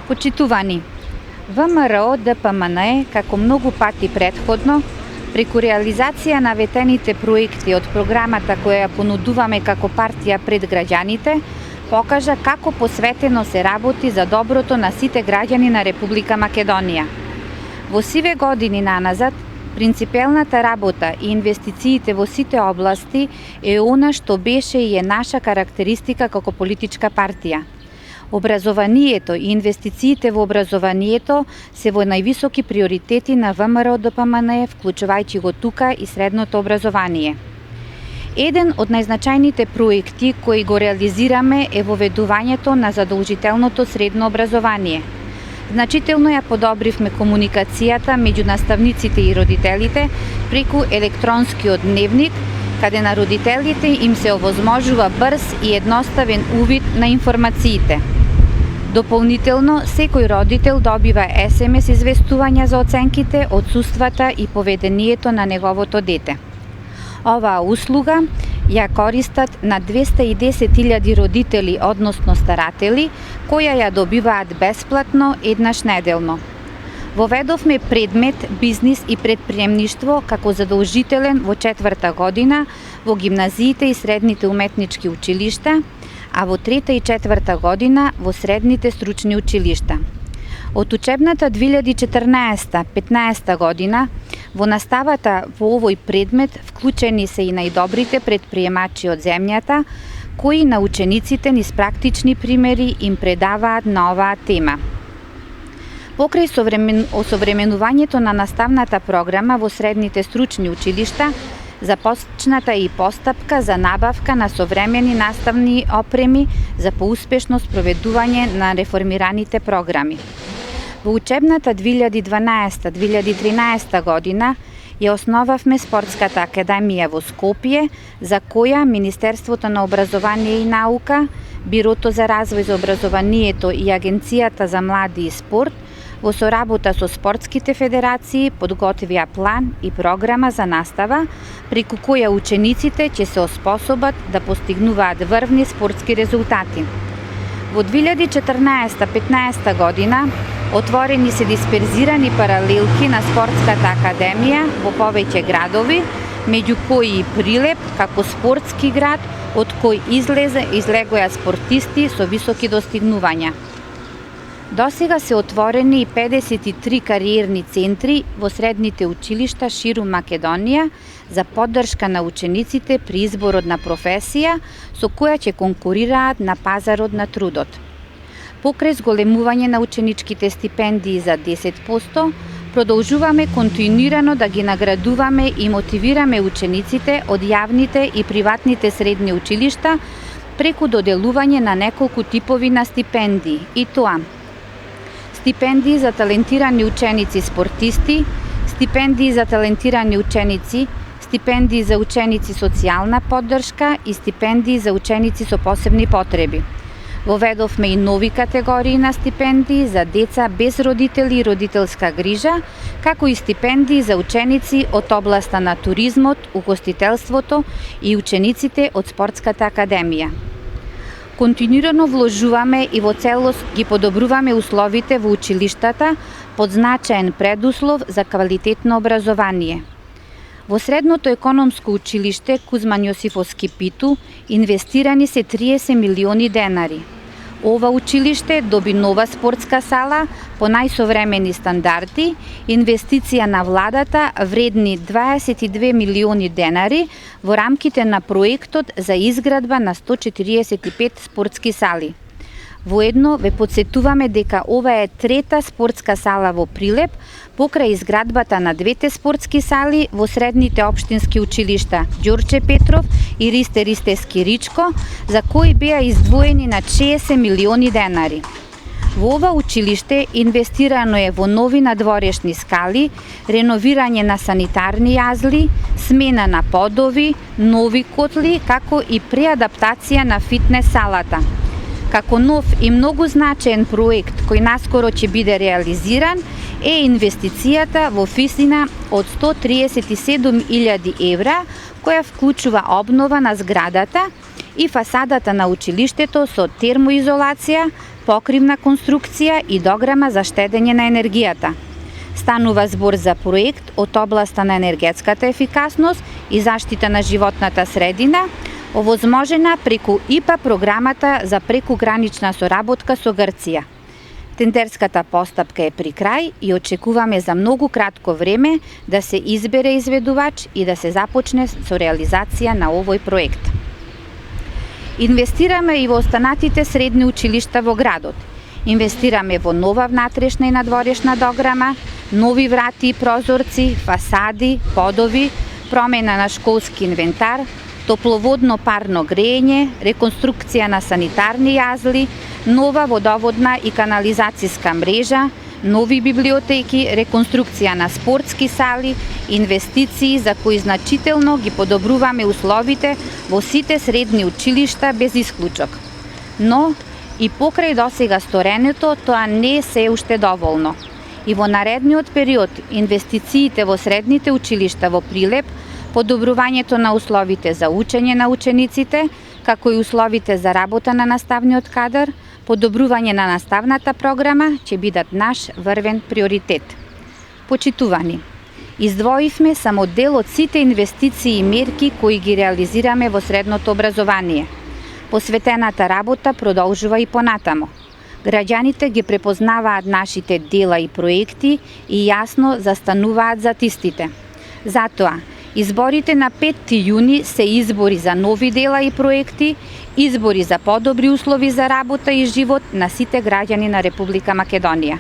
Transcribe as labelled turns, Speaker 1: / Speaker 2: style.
Speaker 1: Почитувани, ВМРО ДПМН, како многу пати претходно, преку реализација на ветените проекти од програмата која ја понудуваме како партија пред граѓаните, покажа како посветено се работи за доброто на сите граѓани на Република Македонија. Во сиве години наназад, принципелната работа и инвестициите во сите области е она што беше и е наша карактеристика како политичка партија. Образованието и инвестициите во образованието се во највисоки приоритети на ВМРО ДПМН, вклучувајќи го тука и средното образование. Еден од најзначајните проекти кои го реализираме е воведувањето на задолжителното средно образование. Значително ја подобривме комуникацијата меѓу наставниците и родителите преку електронскиот дневник, каде на родителите им се овозможува брз и едноставен увид на информациите. Дополнително, секој родител добива SMS известувања за оценките, отсуствата и поведението на неговото дете. Оваа услуга ја користат на 210.000 родители, односно старатели, која ја добиваат бесплатно еднаш неделно. Воведовме предмет бизнис и предприемништво како задолжителен во 4-та година во гимназиите и средните уметнички училишта, а во 3-та и 4-та година во средните стручни училишта. Од учебната 2014-15 година во наставата во овој предмет вклучени се и најдобрите предприемачи од земјата, кои на учениците низ практични примери им предаваат на оваа тема. Покрај осовременувањето на наставната програма во средните стручни училишта, започната и постапка за набавка на современи наставни опреми за поуспешно спроведување на реформираните програми. Во учебната 2012-2013 година ја основавме Спортската академија во Скопје, за која Министерството на образование и наука, Бирото за развој за образованието и Агенцијата за млади и спорт во соработа со спортските федерации подготвија план и програма за настава, преку која учениците ќе се оспособат да постигнуваат врвни спортски резултати. Во 2014-15 година отворени се дисперзирани паралелки на Спортската академија во повеќе градови, меѓу кои и Прилеп како спортски град, од кој излегоа спортисти со високи достигнувања. Досега се отворени и 53 кариерни центри во средните училишта ширум Македонија за поддршка на учениците при изборот на професија со која ќе конкурираат на пазарот на трудот. Покрај зголемување на ученичките стипендии за 10%, продолжуваме континуирано да ги наградуваме и мотивираме учениците од јавните и приватните средни училишта преку доделување на неколку типови на стипендии, и тоа: стипендии за талентирани ученици спортисти, стипендии за талентирани ученици, стипендии за ученици социјална поддршка и стипендии за ученици со посебни потреби. Воведовме и нови категории на стипендии за деца без родители и родителска грижа, како и стипендии за ученици од областа на туризмот, угостителството и учениците од Спортската академија. Континуирано вложуваме и во целост ги подобруваме условите во училиштата под значаен предуслов за квалитетно образование. Во средното економско училиште Кузман Јосифовски Питу инвестирани се 30 милиони денари. Ова училиште доби нова спортска сала по најсовремени стандарди, инвестиција на владата вредни 22 милиони денари во рамките на проектот за изградба на 145 спортски сали. Воедно ве подсетуваме дека ова е трета спортска сала во Прилеп, покрај изградбата на двете спортски сали во средните општински училишта Ѓорче Петров и Ристе Ристевски Ричко, за кои беа издвоени на 60 милиони денари. Во ова училиште инвестирано е во нови надворешни скали, реновирање на санитарни јазли, смена на подови, нови котли, како и преадаптација на фитнес салата. Како нов и многу значаен проект кој наскоро ќе биде реализиран е инвестицијата во висина од 137.000 евра, која вклучува обнова на зградата и фасадата на училиштето со термоизолација, покривна конструкција и дограма за штедење на енергијата. Станува збор за проект од областа на енергетската ефикасност и заштита на животната средина, овозможена преку ИПА програмата за прекугранична соработка со Грција. Тендерската постапка е при крај и очекуваме за многу кратко време да се избере изведувач и да се започне со реализација на овој проект. Инвестираме и во останатите средни училишта во градот. Инвестираме во нова внатрешна и надворешна дограма, нови врати и прозорци, фасади, подови, промена на школски инвентар, топловодно парно грење, реконструкција на санитарни јазли, нова водоводна и канализацијска мрежа, нови библиотеки, реконструкција на спортски сали, инвестиции за кои значително ги подобруваме условите во сите средни училишта без исклучок. Но и покрај досега стореното, тоа не се уште доволно. И во наредниот период инвестициите во средните училишта во Прилеп, подобрувањето на условите за учење на учениците, како и условите за работа на наставниот кадар, подобрување на наставната програма ќе бидат наш врвен приоритет. Почитувани, издвоивме само дел од сите инвестиции и мерки кои ги реализираме во средното образование. Посветената работа продолжува и понатамо. Граѓаните ги препознаваат нашите дела и проекти и јасно застануваат зад истите. Затоа, изборите на 5 јуни се избори за нови дела и проекти, избори за подобри услови за работа и живот на сите граѓани на Република Македонија.